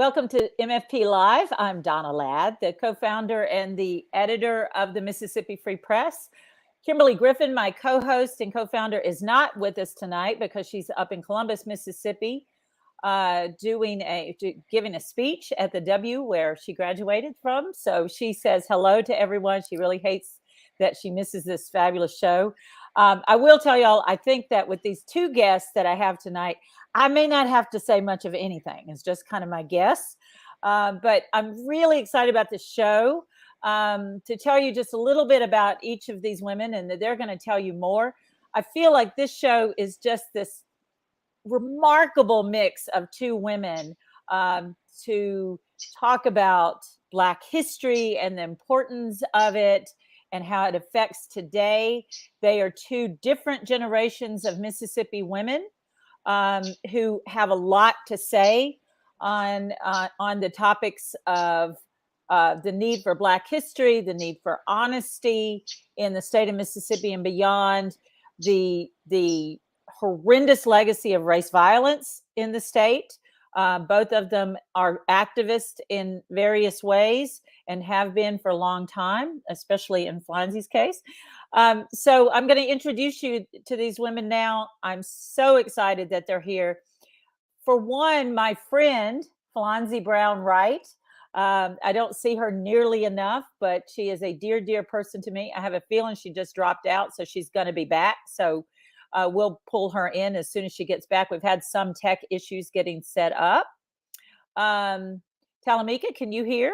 Welcome to MFP Live. I'm Donna Ladd, the co-founder and the editor of the Mississippi Free Press. Kimberly Griffin, my co-host and co-founder, is not with us tonight because she's up in Columbus, Mississippi, giving a speech at the W where she graduated from. So she says hello to everyone. She really hates that she misses this fabulous show. I will tell y'all, I think that with these two guests that I have tonight, I may not have to say much of anything. It's just kind of my guess. But I'm really excited about this show to tell you just a little bit about each of these women, and they're going to tell you more. I feel like this show is just this remarkable mix of two women to talk about Black history and the importance of it and how it affects today. They are two different generations of Mississippi women who have a lot to say on the topics of the need for Black history, the need for honesty in the state of Mississippi and beyond, the horrendous legacy of race violence in the state. Both of them are activists in various ways and have been for a long time, especially in Flonzi's case. So I'm going to introduce you to these women now. I'm so excited that they're here. For one, my friend, Flonzie Brown Wright. I don't see her nearly enough, but she is a dear, dear person to me. I have a feeling she just dropped out, so she's going to be back. So we'll pull her in as soon as she gets back. We've had some tech issues getting set up. Talamieka, can you hear?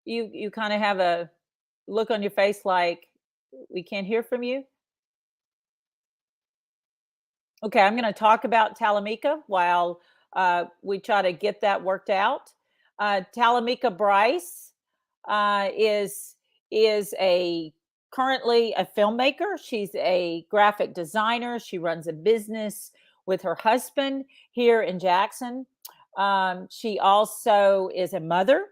You kind of have a look on your face like we can't hear from you. Okay, I'm going to talk about Talamieka while we try to get that worked out. Talamieka Brice is currently a filmmaker. She's a graphic designer. She runs a business with her husband here in Jackson. She also is a mother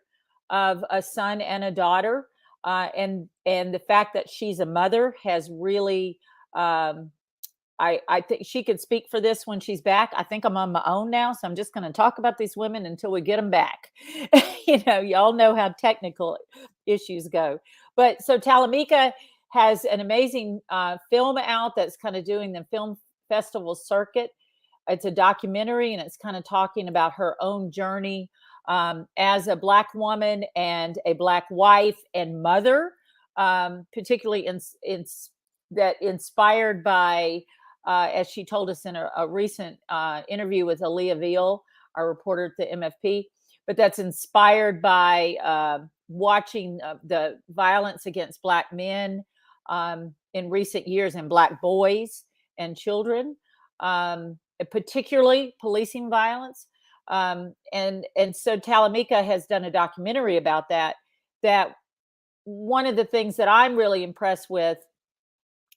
of a son and a daughter. And the fact that she's a mother has really, I think she could speak for this when she's back. I think I'm on my own now, so I'm just going to talk about these women until we get them back. Y'all know how technical issues go. But so Talamieka has an amazing film out that's kind of doing the film festival circuit. It's a documentary, and it's kind of talking about her own journey as a Black woman and a Black wife and mother, particularly inspired by, as she told us in a recent interview with Aaliyah Veal, our reporter at the MFP, but that's inspired by watching the violence against Black men in recent years and Black boys and children, particularly policing violence. And so Talamieka has done a documentary about that one of the things that I'm really impressed with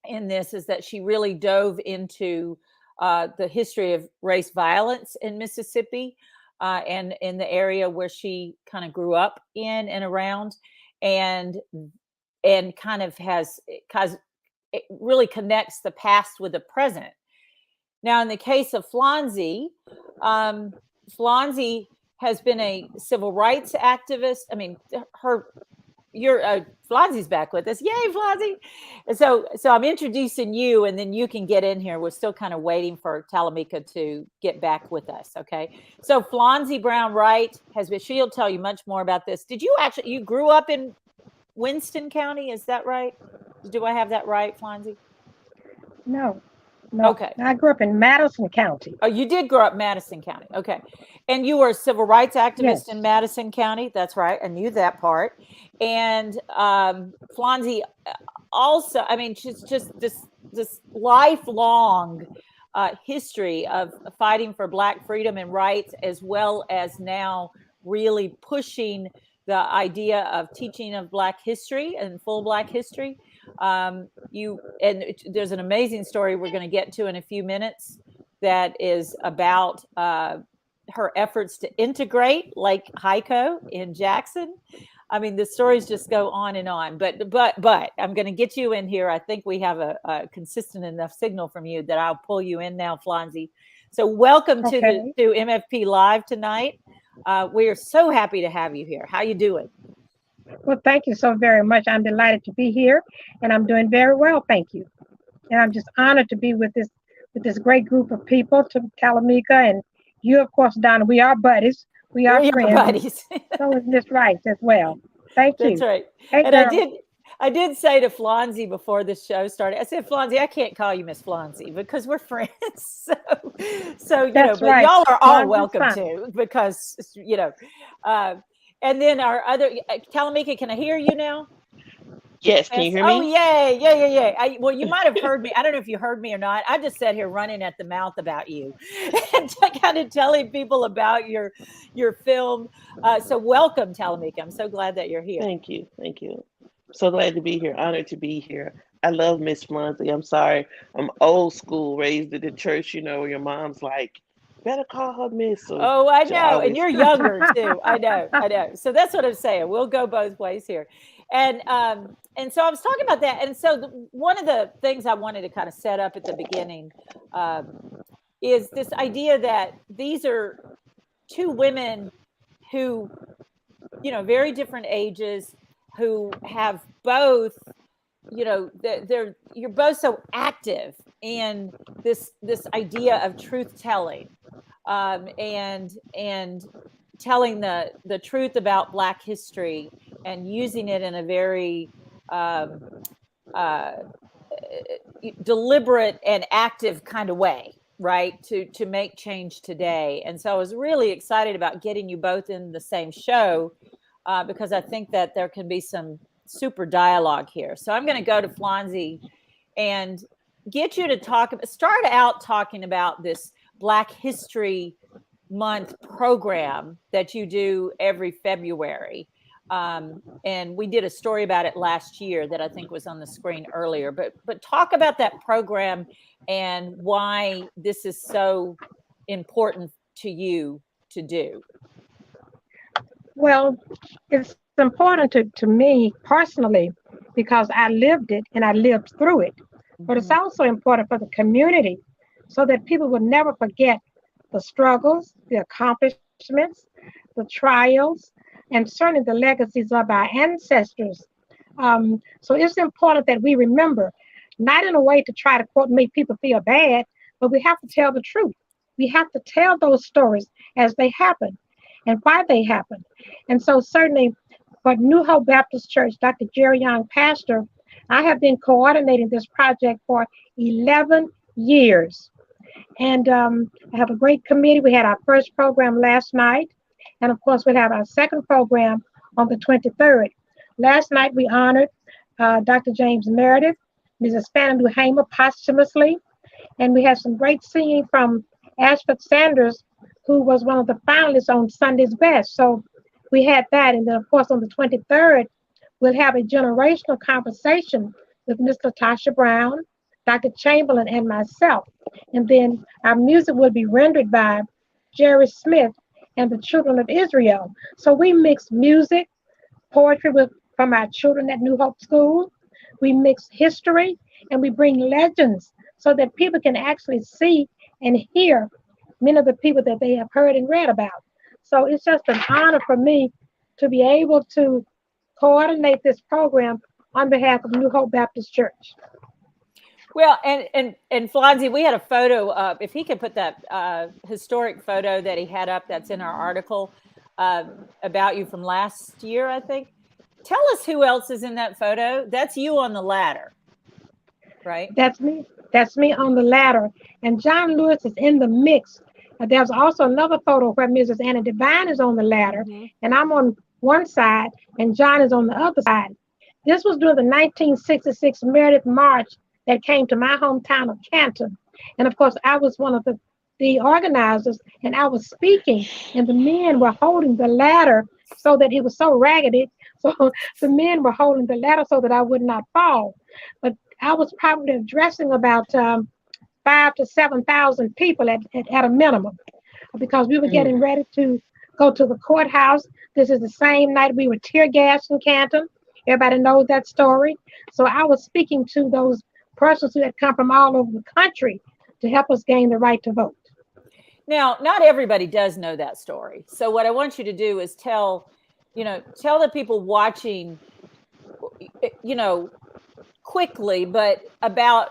in this is that she really dove into the history of race violence in Mississippi and in the area where she kind of grew up in and around, and kind of because it really connects the past with the present. Now, in the case of Flonzie, Flonzie has been a civil rights activist. I mean, Flonzie's back with us. Yay, Flonzie. So I'm introducing you, and then you can get in here. We're still kind of waiting for Talamieka to get back with us. Okay. So Flonzie Brown Wright she'll tell you much more about this. You grew up in Winston County? Is that right? Do I have that right, Flonzie? No. Okay. I grew up in Madison County. Oh, you did grow up in Madison County. Okay. And you were a civil rights activist in Madison County. That's right. I knew that part. And Flonzie also, I mean, she's just this lifelong history of fighting for Black freedom and rights, as well as now really pushing the idea of teaching of Black history and full Black history. There's an amazing story we're going to get to in a few minutes that is about her efforts to integrate Lake Hyco in Jackson. I mean, the stories just go on and on, but I'm going to get you in here. I think we have a consistent enough signal from you that I'll pull you in now, Flonzie. So welcome to MFP Live tonight. We are so happy to have you here. How you doing? Well, thank you so very much. I'm delighted to be here, and I'm doing very well, thank you. And I'm just honored to be with this great group of people, to Talamieka, and you, of course, Donna. We are buddies. We are We are friends. buddies. So is Miss Rice as well. Thank That's you. right. Hey, And girl. I did say to Flonzie before the show started, I said, Flonzie, I can't call you Miss Flonzie because we're friends. So That's but right. y'all are all Flonzie's welcome fine. to, because, uh, and then our other, Talamieka, can I hear you now? Yes, can you Yes. hear Oh, me? yay. Yeah. Well, you might have heard me. I don't know if you heard me or not. I just sat here running at the mouth about you and kind of telling people about your film. So welcome, Talamieka. I'm so glad that you're here. Thank you. Thank you. So glad to be here. Honored to be here. I love Miss Flonzi. I'm sorry. I'm old school, raised in the church, where your mom's like, better call her Miss. So Oh, I she know. And always, you're younger too. I know. So that's what I'm saying. We'll go both ways here. And so I was talking about that. And so one of the things I wanted to kind of set up at the beginning is this idea that these are two women who, very different ages, who have both, you're both so active in this idea of truth telling, and telling the truth about Black history and using it in a very um, uh, deliberate and active kind of way, right, to make change today. And so I was really excited about getting you both in the same show, because I think that there can be some super dialogue here. So I'm going to go to Flonzie and get you to start out talking about this Black History Month program that you do every February. And we did a story about it last year that I think was on the screen earlier. But talk about that program and why this is so important to you to do. Well, it's important to me personally because I lived it and I lived through it. But it's also important for the community so that people will never forget the struggles, the accomplishments, the trials, and certainly the legacies of our ancestors. So it's important that we remember, not in a way to try to quote make people feel bad, but we have to tell the truth. We have to tell those stories as they happen and why they happen. And so certainly for New Hope Baptist Church, Dr. Jerry Young, pastor, I have been coordinating this project for 11 years. And I have a great committee. We had our first program last night. And of course, we have our second program on the 23rd. Last night, we honored Dr. James Meredith, Mrs. Fannie Lou Hamer posthumously. And we had some great singing from Ashford Sanders, who was one of the finalists on Sunday's Best. So we had that. And then, of course, on the 23rd, we'll have a generational conversation with Miss Latasha Brown, Dr. Chamberlain, and myself. And then our music will be rendered by Jerry Smith and the Children of Israel. So we mix music, poetry from our children at New Hope School. We mix history, and we bring legends so that people can actually see and hear many of the people that they have heard and read about. So it's just an honor for me to be able to coordinate this program on behalf of New Hope Baptist Church. Well, and Flonzie, we had a photo up. If he could put that historic photo that he had up, that's in our article about you from last year, I think. Tell us who else is in that photo. That's you on the ladder, right? That's me. That's me on the ladder. And John Lewis is in the mix. There's also another photo where Mrs. Anna Devine is on the ladder, and I'm on one side, and John is on the other side. This was during the 1966 Meredith March that came to my hometown of Canton. And of course, I was one of the organizers, and I was speaking, and the men were holding the ladder so that it was so raggedy. So the men were holding the ladder so that I would not fall. But I was probably addressing about 5,000 to 7,000 people at a minimum, because we were getting ready to go to the courthouse. This is the same night we were tear gassed in Canton. Everybody knows that story. So I was speaking to those persons who had come from all over the country to help us gain the right to vote. Now, not everybody does know that story. So what I want you to do is tell the people watching, quickly, but about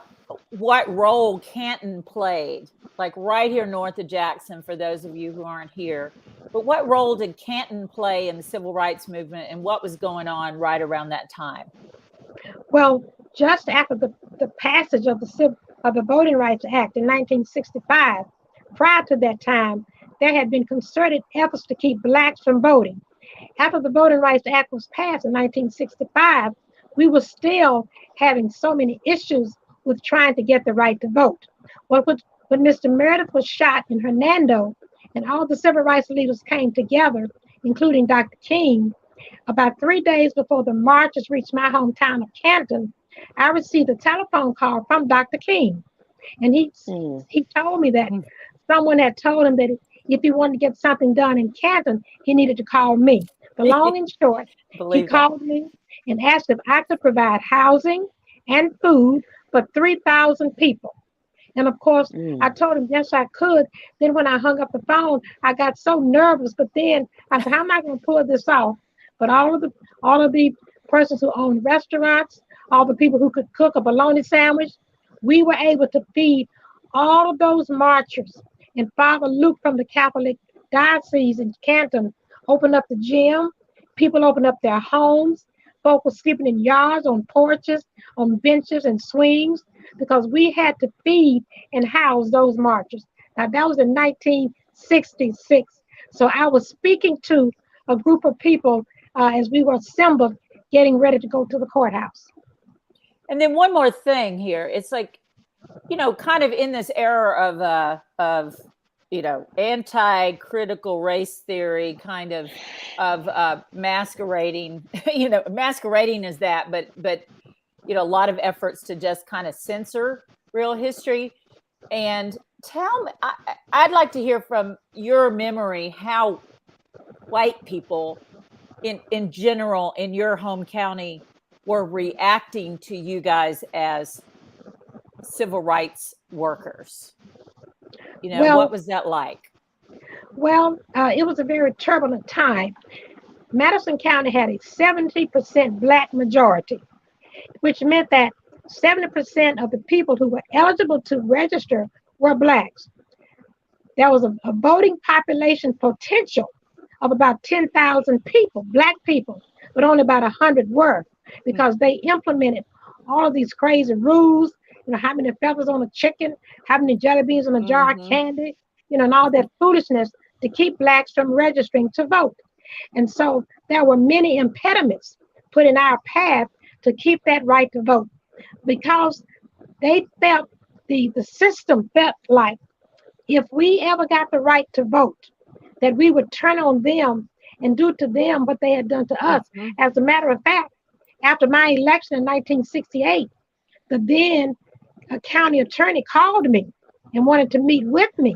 what role Canton played, like right here north of Jackson, for those of you who aren't here. But what role did Canton play in the civil rights movement, and what was going on right around that time? Well, just after the passage of the Voting Rights Act in 1965, prior to that time, there had been concerted efforts to keep blacks from voting. After the Voting Rights Act was passed in 1965, we were still having so many issues with trying to get the right to vote. Well, when Mr. Meredith was shot in Hernando, and all the civil rights leaders came together, including Dr. King, about 3 days before the marches reached my hometown of Canton, I received a telephone call from Dr. King. And he told me that someone had told him that if he wanted to get something done in Canton, he needed to call me. The long and short, he called me and asked if I could provide housing and food for 3,000 people. And of course, I told him, yes, I could. Then when I hung up the phone, I got so nervous. But then I said, how am I going to pull this off? But all of the persons who owned restaurants, all the people who could cook a bologna sandwich, we were able to feed all of those marchers. And Father Luke from the Catholic Diocese in Canton opened up the gym. People opened up their homes. Folk were sleeping in yards, on porches, on benches and swings, because we had to feed and house those marchers. Now, that was in 1966. So I was speaking to a group of people as we were assembled, getting ready to go to the courthouse. And then one more thing here. It's like, kind of in this era of anti-critical race theory, kind of masquerading, masquerading as that, but a lot of efforts to just kind of censor real history. And tell me, I'd like to hear from your memory how white people in general in your home county were reacting to you guys as civil rights workers. What was that like? Well, it was a very turbulent time. Madison County had a 70% Black majority, which meant that 70% of the people who were eligible to register were Blacks. There was a voting population potential of about 10,000 people, Black people, but only about 100 were, because they implemented all of these crazy rules, how many feathers on a chicken, how many jelly beans in a jar of candy, and all that foolishness to keep Blacks from registering to vote. And so there were many impediments put in our path to keep that right to vote, because they felt, the system felt like if we ever got the right to vote, that we would turn on them and do to them what they had done to us. As a matter of fact, after my election in 1968, the then county attorney called me and wanted to meet with me.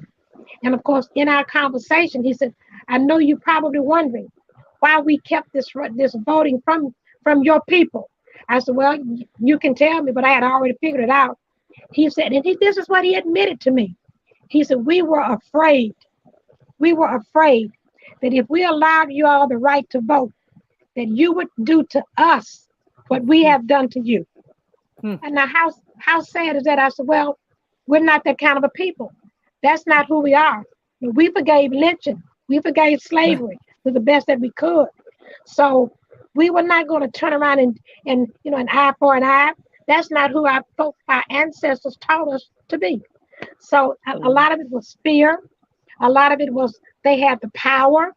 And of course, in our conversation, he said, I know you're probably wondering why we kept this voting from your people. I said, well, you can tell me, but I had already figured it out. He said, and this is what he admitted to me. He said, we were afraid. We were afraid that if we allowed you all the right to vote, that you would do to us what we have done to you. And now how sad is that? I said, well, we're not that kind of a people. That's not who we are. We forgave lynching. We forgave slavery to the best that we could. So we were not going to turn around and an eye for an eye. That's not who our ancestors taught us to be. So a lot of it was fear. A lot of it was they had the power,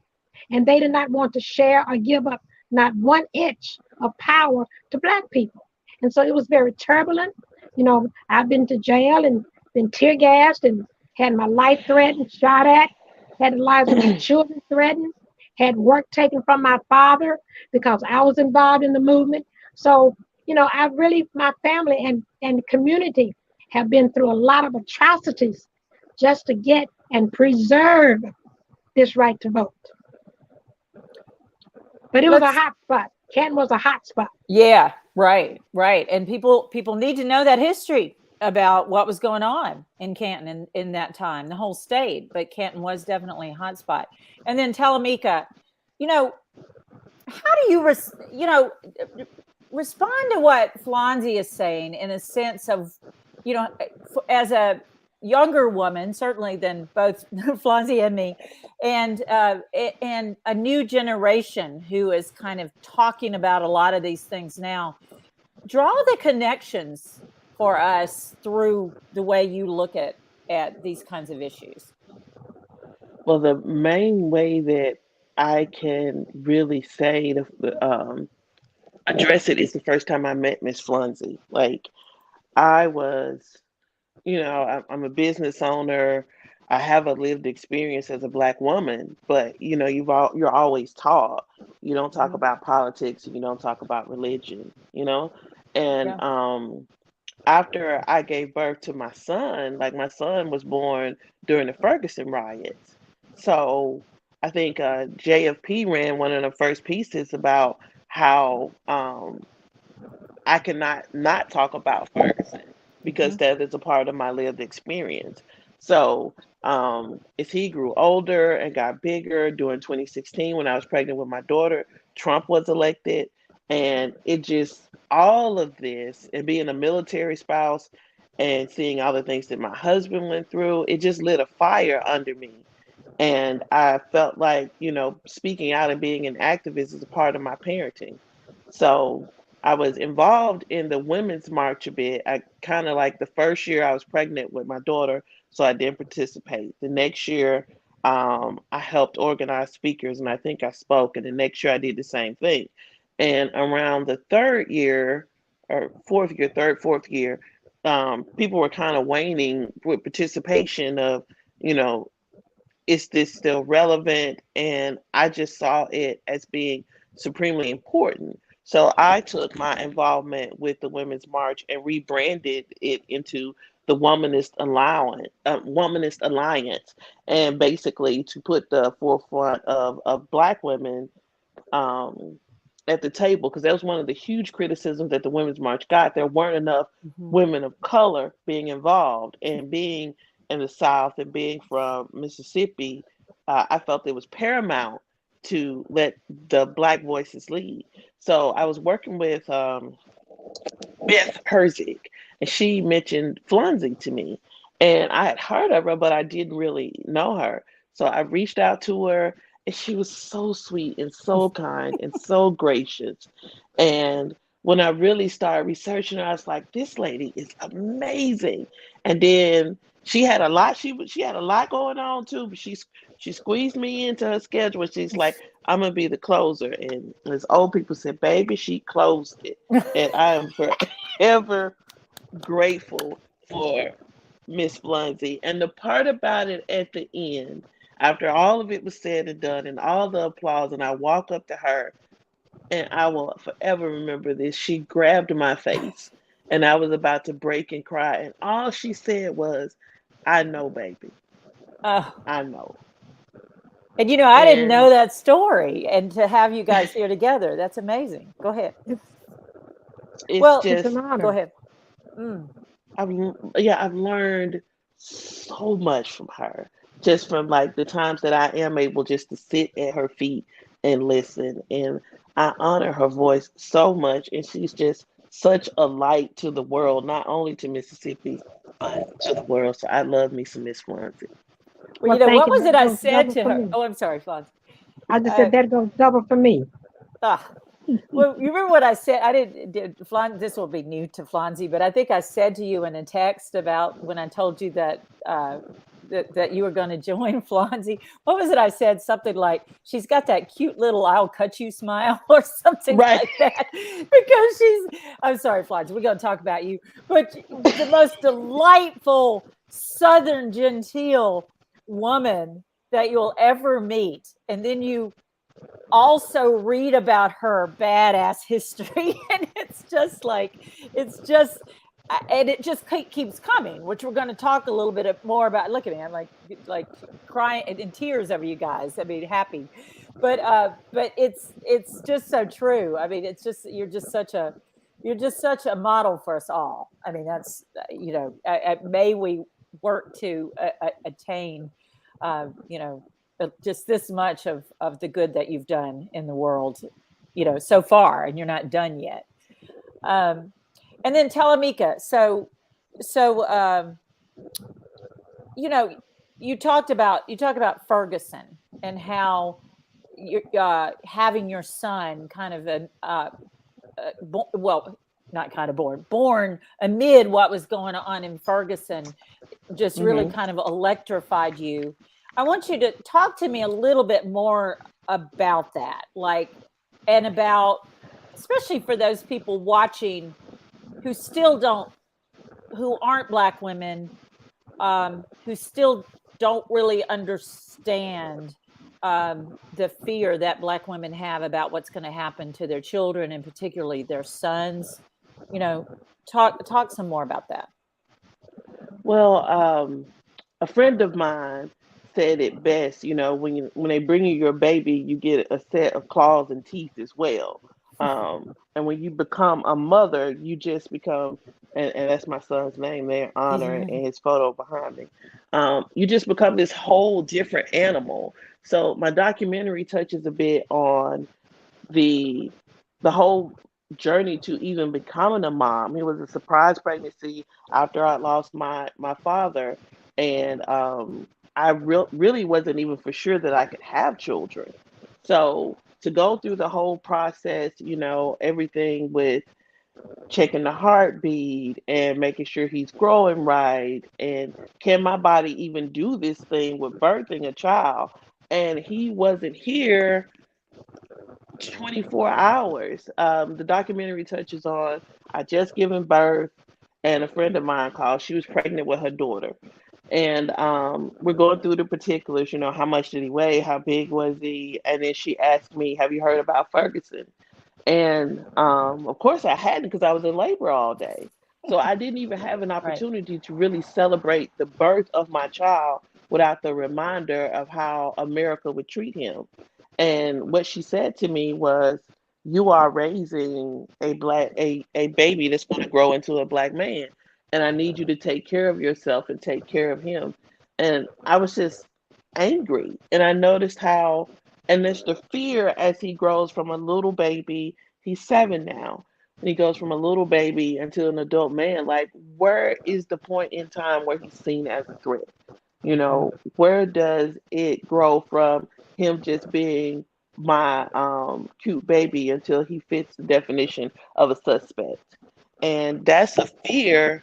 and they did not want to share or give up not 1 inch of power to Black people. And so it was very turbulent. I've been to jail and been tear gassed and had my life threatened, shot at, had the lives of my children threatened, had work taken from my father because I was involved in the movement. So, my family and community have been through a lot of atrocities just to get and preserve this right to vote. But it was a hot spot. Canton was a hot spot. Yeah, right. And people need to know that history. about what was going on in Canton in that time, the whole state, but Canton was definitely a hot spot. And then Talamieka, you know, how do you, respond to what Flonzie is saying in a sense of, as a younger woman, certainly than both Flonzie and me, and a new generation who is kind of talking about a lot of these things now. Draw the connections for us through the way you look at these kinds of issues. Well, the main way that I can really say to address it is the first time I met Miss Flonzi. Like, I was, I'm a business owner. I have a lived experience as a Black woman, but you're always taught you don't talk about politics, you don't talk about religion, and Yeah. After I gave birth to my son, like my son was born during the Ferguson riots. So I think JFP ran one of the first pieces about how I cannot not talk about Ferguson because that is a part of my lived experience. So as he grew older and got bigger during 2016, when I was pregnant with my daughter, Trump was elected. And it just, all of this, and being a military spouse and seeing all the things that my husband went through, it just lit a fire under me. And I felt like, speaking out and being an activist is a part of my parenting. So I was involved in the Women's March a bit. I kind of like the first year I was pregnant with my daughter, so I didn't participate. The next year, I helped organize speakers and I think I spoke. And the next year I did the same thing. And around the third year, or fourth year, people were kind of waning with participation of, you know, is this still relevant? And I just saw it as being supremely important. So I took my involvement with the Women's March and rebranded it into the Womanist Alliance, and basically to put the forefront of Black women um, at the table, because that was one of the huge criticisms that the Women's March got. There weren't enough women of color being involved, and being in the South and being from Mississippi, I felt it was paramount to let the Black voices lead. So I was working with Beth Herzig, and she mentioned Flonzi to me. And I had heard of her, but I didn't really know her. So I reached out to her, and she was so sweet and so kind and so gracious. And when I really started researching her, I was like, this lady is amazing. And then she had a lot. She had a lot going on too. But she squeezed me into her schedule. She's like, I'm gonna be the closer. And as old people said, baby, she closed it. And I am forever grateful for Miss Flonzi. And the part about it at the end, after all of it was said and done and all the applause, and I walk up to her, and I will forever remember this. She grabbed my face and I was about to break and cry. And all she said was, I know, baby. I know. And I didn't And know that story, and to have you guys here together, that's amazing. Go ahead. it's Well, It's an just, honor. go ahead. I've learned so much from her, just from like the times that I am able just to sit at her feet and listen. And I honor her voice so much. And she's just such a light to the world, not only to Mississippi, but to the world. So I love me some Miss Flonzi. Well, Well, thank what you. was it That I goes said double to for her? me. Oh, I'm sorry, Flonzi. I just said that goes double for me. Well, you remember what I said? I did this will be new to Flonzi, but I think I said to you in a text about when I told you that that you were going to join Flonzi. What was it I said? Something like, she's got that cute little "I'll cut you" smile or something Right. like that. Because I'm sorry, Flonzi, we're going to talk about you, but the most delightful Southern genteel woman that you'll ever meet. And then you also read about her badass history, and it's just and it just keeps coming, which we're going to talk a little bit more about. Look at me, I'm like crying in tears over you guys. I mean, happy, but it's just so true. I mean, it's just you're you're just such a model for us all. I mean, that's, may we work to attain, just this much of the good that you've done in the world, so far, and you're not done yet. And then Talamieka. So, you talked about Ferguson and how you having your son kind of not kind of born amid what was going on in Ferguson, just really kind of electrified you. I want you to talk to me a little bit more about that, and about, especially for those people watching who aren't Black women, who still don't really understand the fear that Black women have about what's going to happen to their children, and particularly their sons. Talk some more about that. Well, a friend of mine said it best. When they bring you your baby, you get a set of claws and teeth as well. And when you become a mother, you just become, and that's my son's name there, Honor, and his photo behind me. You just become this whole different animal. So my documentary touches a bit on the whole journey to even becoming a mom. It was a surprise pregnancy after I lost my father, and I really wasn't even for sure that I could have children. So to go through the whole process, everything with checking the heartbeat and making sure he's growing right, and can my body even do this thing with birthing a child? And he wasn't here 24 hours. The documentary touches on, I just given birth, and a friend of mine called. She was pregnant with her daughter. And we're going through the particulars, how much did he weigh? How big was he? And then she asked me, have you heard about Ferguson? And of course I hadn't, because I was in labor all day. So I didn't even have an opportunity to really celebrate the birth of my child without the reminder of how America would treat him. And what she said to me was, you are raising a baby that's going to grow into a Black man. And I need you to take care of yourself and take care of him. And I was just angry. And I noticed how, and there's the fear as he grows from a little baby. He's 7 now. And he goes from a little baby into an adult man. Like, where is the point in time where he's seen as a threat? Where does it grow from him just being my cute baby until he fits the definition of a suspect? And that's a fear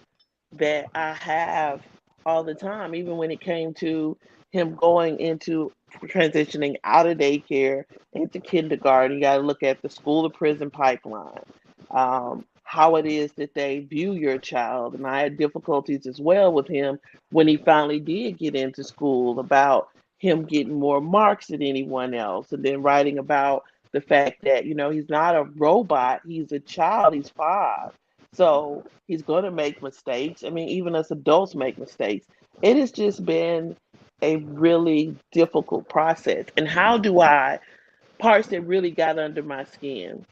that I have all the time, even when it came to him going into transitioning out of daycare into kindergarten. You got to look at the school to prison pipeline, how it is that they view your child. And I had difficulties as well with him when he finally did get into school, about him getting more marks than anyone else, and then writing about the fact that, he's not a robot, he's a child, he's 5. So he's going to make mistakes. I mean, even as adults make mistakes. It has just been a really difficult process. And how do parts that really got under my skin.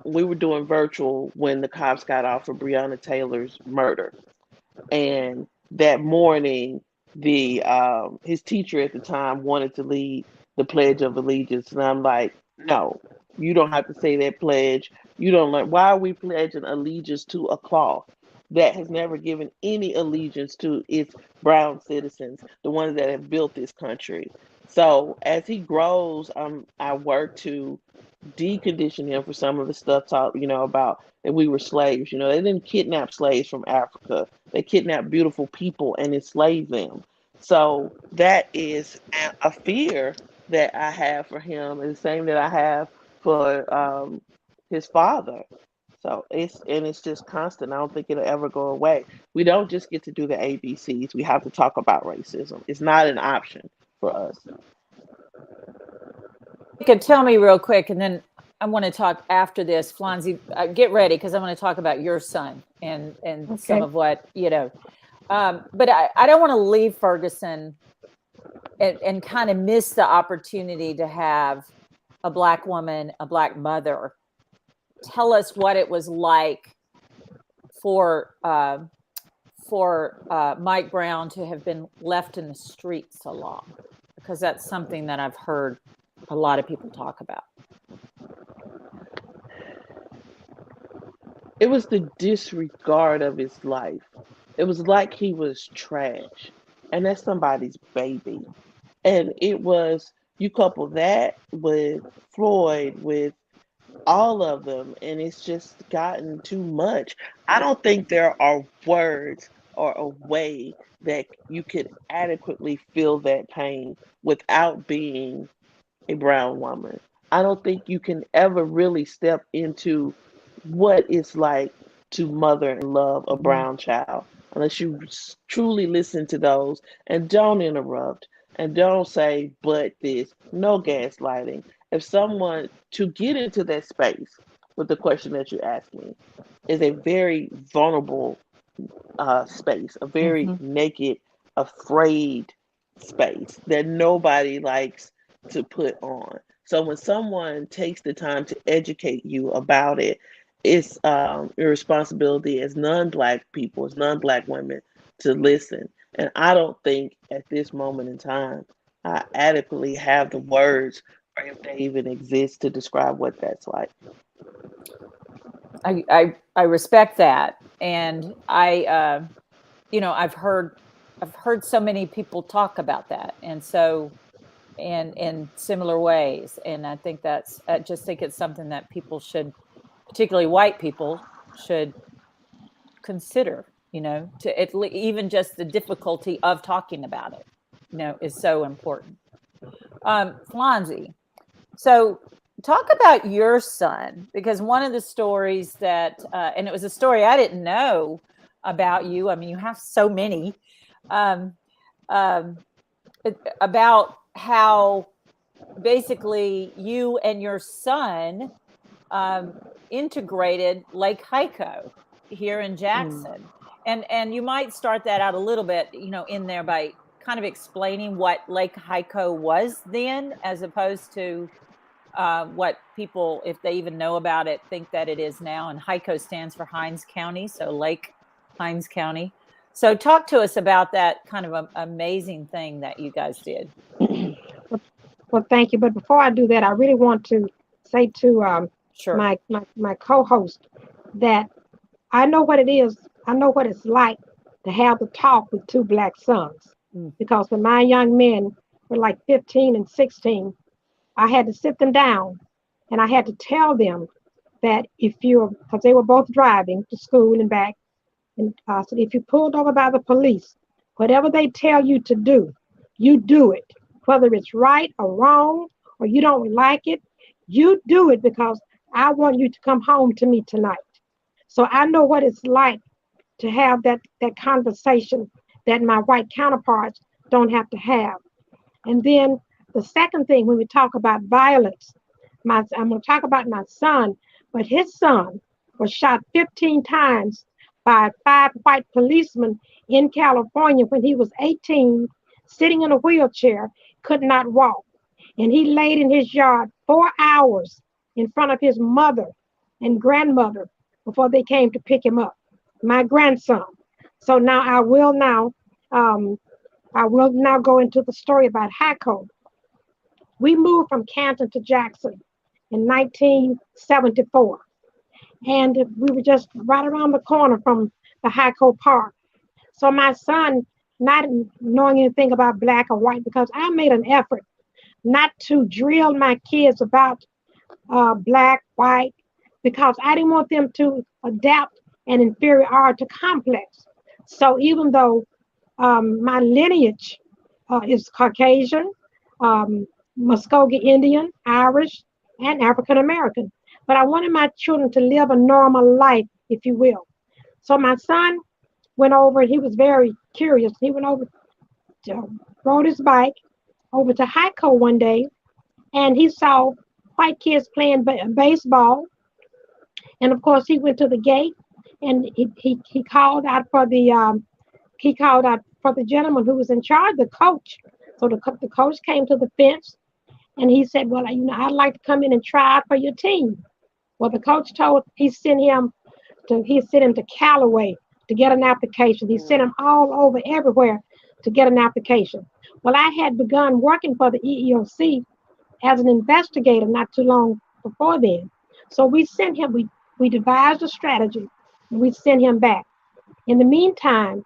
We were doing virtual when the cops got off for Breonna Taylor's murder. And that morning, his teacher at the time wanted to lead the Pledge of Allegiance. And I'm like, no, you don't have to say that pledge. You don't learn. Why are we pledging allegiance to a cloth that has never given any allegiance to its brown citizens, the ones that have built this country? So as he grows, I work to decondition him for some of the stuff taught, about that we were slaves. They didn't kidnap slaves from Africa. They kidnapped beautiful people and enslaved them. So that is a fear that I have for him, and the same that I have for his father. So it's just constant. I don't think it'll ever go away. We don't just get to do the ABCs. We have to talk about racism. It's not an option for us. You could tell me real quick, and then I want to talk after this. Flonzie, get ready, because I want to talk about your son and some of what, but I don't want to leave Ferguson and kind of miss the opportunity to have a Black woman, a Black mother, tell us what it was like for Mike Brown to have been left in the street so long, because that's something that I've heard a lot of people talk about. It was the disregard of his life. It was like he was trash, and that's somebody's baby. And it was, you couple that with Floyd, with all of them, and it's just gotten too much. I don't think there are words or a way that you could adequately feel that pain without being a brown woman. I don't think you can ever really step into what it's like to mother and love a brown child unless you truly listen to those and don't interrupt and don't say, but this, no gaslighting. If someone, to get into that space with the question that you asked me, is a very vulnerable space, a very naked, afraid space that nobody likes to put on. So when someone takes the time to educate you about it, it's your responsibility as non-Black people, as non-Black women, to listen. And I don't think at this moment in time I adequately have the words, or if they even exist, to describe what that's like. I respect that, and I've heard so many people talk about that, and so and in similar ways, and I just think it's something that people should, particularly white people, should consider. To even just the difficulty of talking about it, is so important. Flonzie, so talk about your son, because one of the stories that, and it was a story I didn't know about you. I mean, you have so many, about how basically you and your son integrated Lake Hyco here in Jackson. And you might start that out a little bit, in there by kind of explaining what Lake Hyco was then, as opposed to what people, if they even know about it, think that it is now. And Hyco stands for Hinds County, so Lake Hinds County. So talk to us about that kind of amazing thing that you guys did. Well, thank you. But before I do that, I really want to say to Sure. my co-host that I know what it is. I know what it's like to have the talk with two Black sons. Because when my young men were like 15 and 16, I had to sit them down and I had to tell them that because they were both driving to school and back, and I said, if you're pulled over by the police, whatever they tell you to do, you do it. Whether it's right or wrong, or you don't like it, you do it, because I want you to come home to me tonight. So I know what it's like to have that conversation that my white counterparts don't have to have. And then the second thing, when we talk about violence, I'm going to talk about my son, but his son was shot 15 times by 5 white policemen in California when he was 18, sitting in a wheelchair, could not walk. And he laid in his yard 4 hours in front of his mother and grandmother before they came to pick him up, my grandson. So now I will now go into the story about Hyco. We moved from Canton to Jackson in 1974. And we were just right around the corner from the Hyco Park. So my son, not knowing anything about Black or white, because I made an effort not to drill my kids about Black, white, because I didn't want them to adapt an inferiority complex. So even though my lineage is Caucasian, Muskogee Indian, Irish, and African American, but I wanted my children to live a normal life, if you will. So my son went over, he was very curious. He went over, rode his bike over to Hyco one day, and he saw white kids playing baseball. And of course, he went to the gate, and he called out for the gentleman who was in charge, the coach. So the coach came to the fence, and he said, "Well, I'd like to come in and try out for your team." Well, the coach told he sent him to Callaway to get an application. He sent him all over everywhere to get an application. Well, I had begun working for the EEOC as an investigator not too long before then. So we sent him, we devised a strategy, and we sent him back. In the meantime,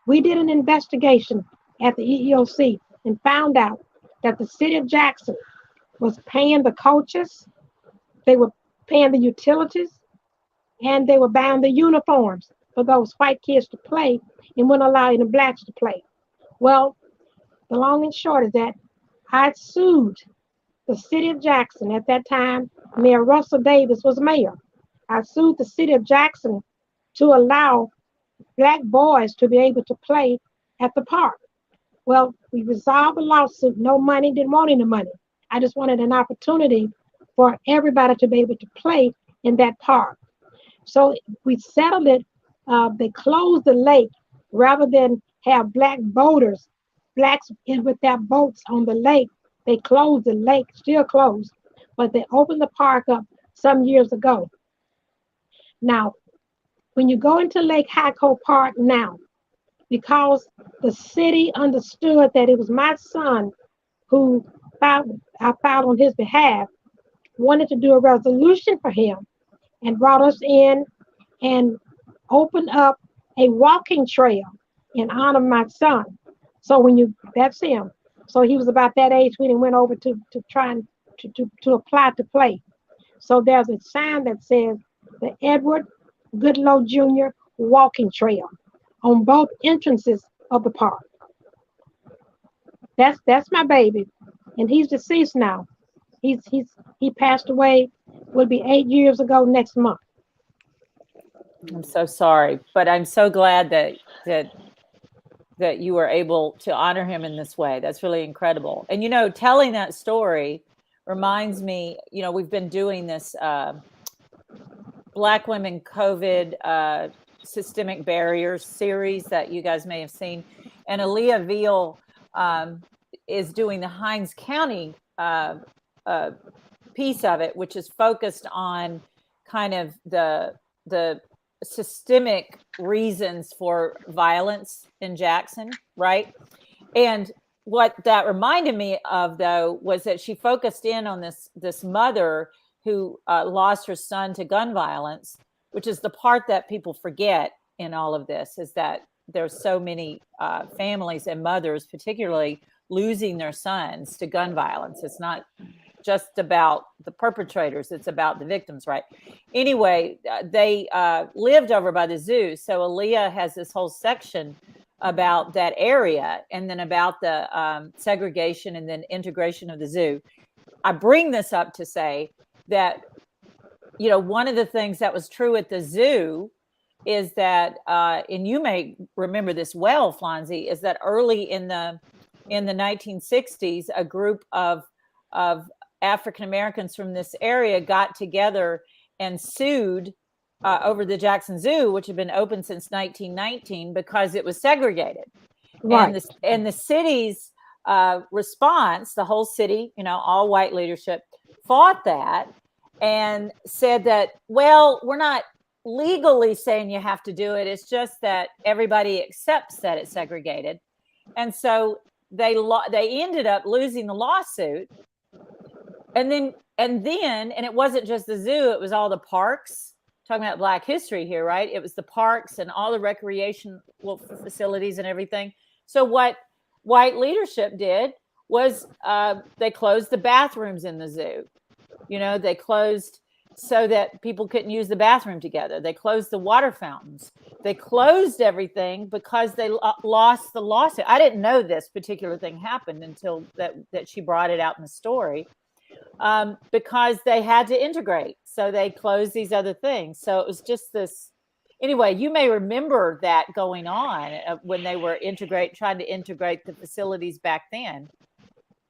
we did an investigation at the EEOC and found out that the city of Jackson was paying the coaches, they were paying the utilities, and they were buying the uniforms for those white kids to play and wouldn't allow any blacks to play. Well, the long and short is that I sued the city of Jackson. At that time, Mayor Russell Davis was mayor. I sued the city of Jackson to allow black boys to be able to play at the park. Well, we resolved the lawsuit. No money, didn't want any money. I just wanted an opportunity for everybody to be able to play in that park. So we settled it. They closed the lake rather than have black boaters, blacks in with their boats on the lake. They closed the lake, still closed, but they opened the park up some years ago. Now, when you go into Lake Hyco Park now, because the city understood that it was my son who I filed on his behalf, wanted to do a resolution for him and brought us in and opened up a walking trail in honor of my son. So that's him. So he was about that age when he went over to try and to apply to play. So there's a sign that says the Edward Goodlow Jr. Walking Trail on both entrances of the park. That's my baby, and he's deceased now. He passed away. Will be 8 years ago next month. I'm so sorry, but I'm so glad that you were able to honor him in this way. That's really incredible. And telling that story reminds me. We've been doing this Black Women COVID Systemic Barriers series that you guys may have seen, and Aaliyah Veal is doing the Hinds County piece of it, which is focused on kind of the systemic reasons for violence in Jackson, right? And what that reminded me of, though, was that she focused in on this mother who lost her son to gun violence, which is the part that people forget in all of this, is that there's so many families and mothers particularly losing their sons to gun violence. It's not just about the perpetrators, it's about the victims, right? Anyway, they lived over by the zoo. So Aaliyah has this whole section about that area, and then about the segregation and then integration of the zoo. I bring this up to say that, one of the things that was true at the zoo is that, and you may remember this well, Flonzi, is that early in the 1960s, a group of African Americans from this area got together and sued over the Zoo, which had been open since 1919, because it was segregated. Right. And the city's response, the whole city, all white leadership, fought that and said that, well, we're not legally saying you have to do it. It's just that everybody accepts that it's segregated. And so they ended up losing the lawsuit. And then it wasn't just the zoo, it was all the parks. Talking about Black history here, right? It was the parks and all the recreational facilities and everything. So what white leadership did was they closed the bathrooms in the zoo. They closed so that people couldn't use the bathroom together. They closed the water fountains. They closed everything because they lost the lawsuit. I didn't know this particular thing happened until that she brought it out in the story. Because they had to integrate. So they closed these other things. So it was just this. Anyway, you may remember that going on when they were trying to integrate the facilities back then.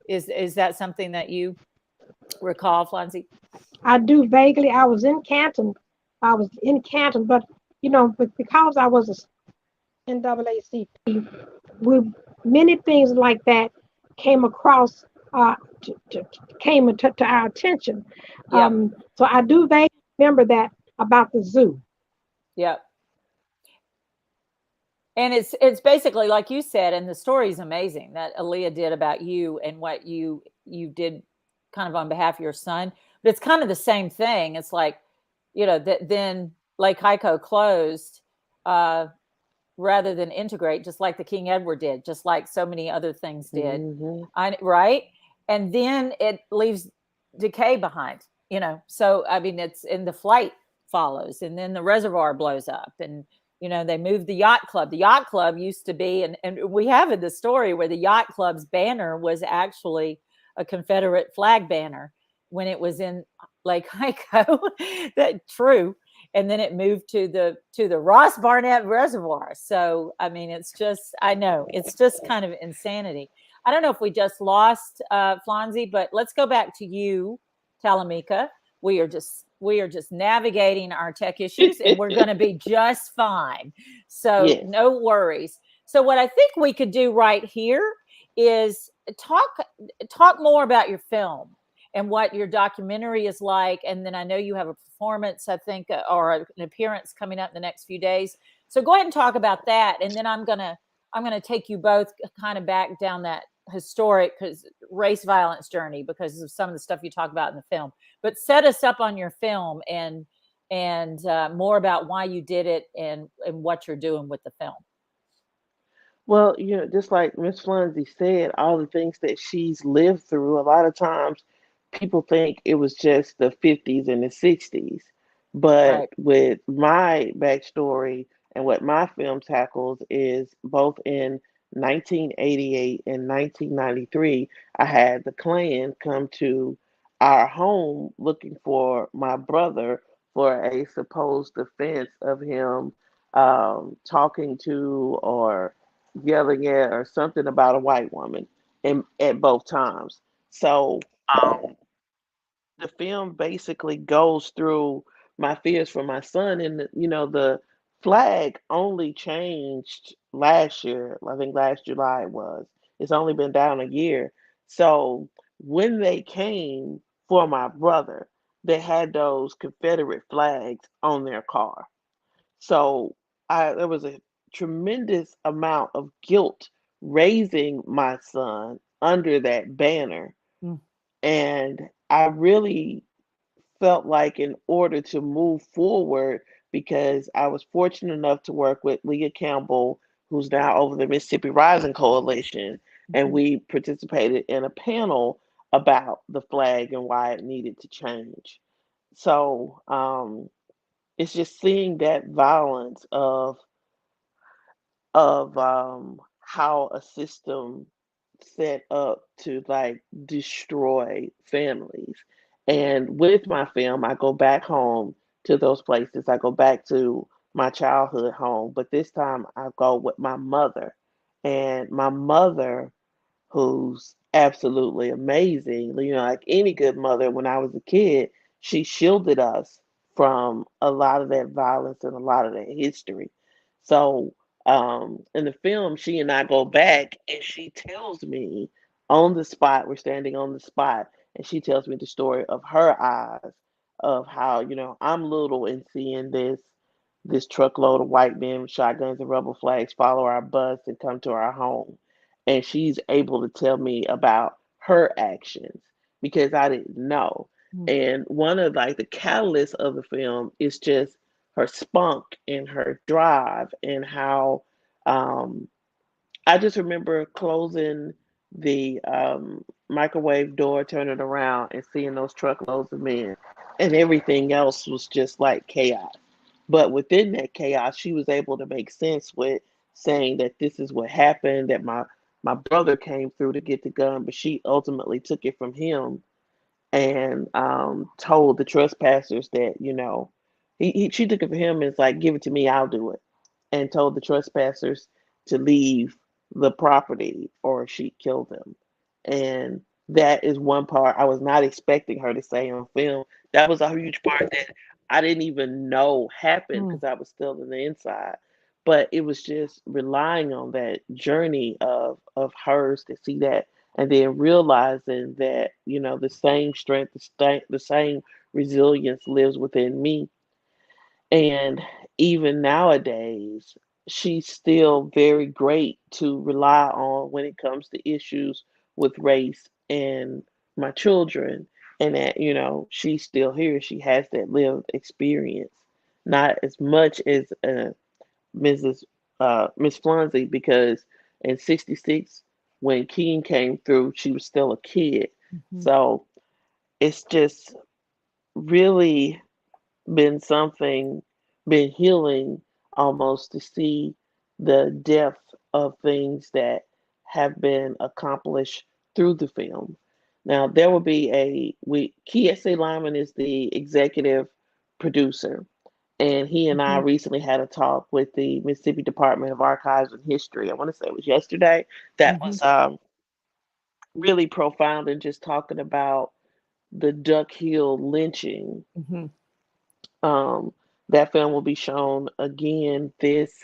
Is that something that you recall, Flonzie? I do vaguely. I was in Canton, but because I was a NAACP, many things like that came across. Came to our attention. Yeah. So I do vaguely remember that about the zoo. Yep. And it's basically like you said, and the story is amazing that Aaliyah did about you and what you did kind of on behalf of your son. But it's kind of the same thing. It's like, that then Lake Heiko closed rather than integrate, just like the King Edward did, just like so many other things did. Right? And then it leaves decay behind, So I mean, it's in the flight follows, and then the reservoir blows up, and they moved the yacht club. The yacht club used to be, and we have in the story where the yacht club's banner was actually a Confederate flag banner when it was in Lake Heiko. That true. And then it moved to the Ross Barnett Reservoir. So I mean, it's just kind of insanity. I don't know if we just lost Flonzi, but let's go back to you, Talamieka. We are just navigating our tech issues, and we're going to be just fine. So Yes. No worries. So what I think we could do right here is talk more about your film and what your documentary is like. And then I know you have a performance, I think, or an appearance coming up in the next few days. So go ahead and talk about that. And then I'm going to take you both kind of back down that historic race violence journey because of some of the stuff you talk about in the film. But set us up on your film and more about why you did it and what you're doing with the film. Well, just like Miss Flonzie said, all the things that she's lived through, a lot of times people think it was just the 50s and the 60s. But Right. with my backstory and what my film tackles is both in 1988 and 1993, I had the Klan come to our home looking for my brother for a supposed offense of him talking to or yelling at or something about a white woman at both times. So the film basically goes through my fears for my son, and the flag only changed last year. I think last July it was. It's only been down a year. So when they came for my brother, they had those Confederate flags on their car. So there was a tremendous amount of guilt raising my son under that banner. Mm. And I really felt like in order to move forward, because I was fortunate enough to work with Leah Campbell, who's now over the Mississippi Rising Coalition, and we participated in a panel about the flag and why it needed to change. So it's just seeing that violence of how a system set up to like destroy families. And with my film, I go back home to those places. I go back to my childhood home, but this time I go with my mother. And my mother, who's absolutely amazing, like any good mother when I was a kid, she shielded us from a lot of that violence and a lot of that history. So in the film, she and I go back and she tells me on the spot, we're standing on the spot, and she tells me the story of her eyes of how, I'm little and seeing this truckload of white men with shotguns and rubber flags follow our bus and come to our home. And she's able to tell me about her actions because I didn't know. And one of like the catalysts of the film is just her spunk and her drive and how I just remember closing the microwave door, turning around and seeing those truckloads of men, and everything else was just like chaos. But within that chaos, she was able to make sense with saying that this is what happened, that my brother came through to get the gun, but she ultimately took it from him and told the trespassers that, she took it from him and it's like, give it to me, I'll do it. And told the trespassers to leave the property or she killed them. And that is one part I was not expecting her to say on film. That was a huge part that I didn't even know happened because I was still in the inside. But it was just relying on that journey of hers to see that and then realizing that, the same strength, the same resilience lives within me. And even nowadays, she's still very great to rely on when it comes to issues with race and my children. And that, she's still here. She has that lived experience. Not as much as Mrs. Miss Flonzi, because in '66, when King came through, she was still a kid. Mhm. So it's just really been something, been healing almost to see the depth of things that have been accomplished through the film. Now there will be Kiese Lyman is the executive producer, and he and I Mhm. recently had a talk with the Mississippi Department of Archives and History. I want to say it was yesterday. That Mhm. was really profound, and just talking about the Duck Hill lynching. Mhm. um, that film will be shown again this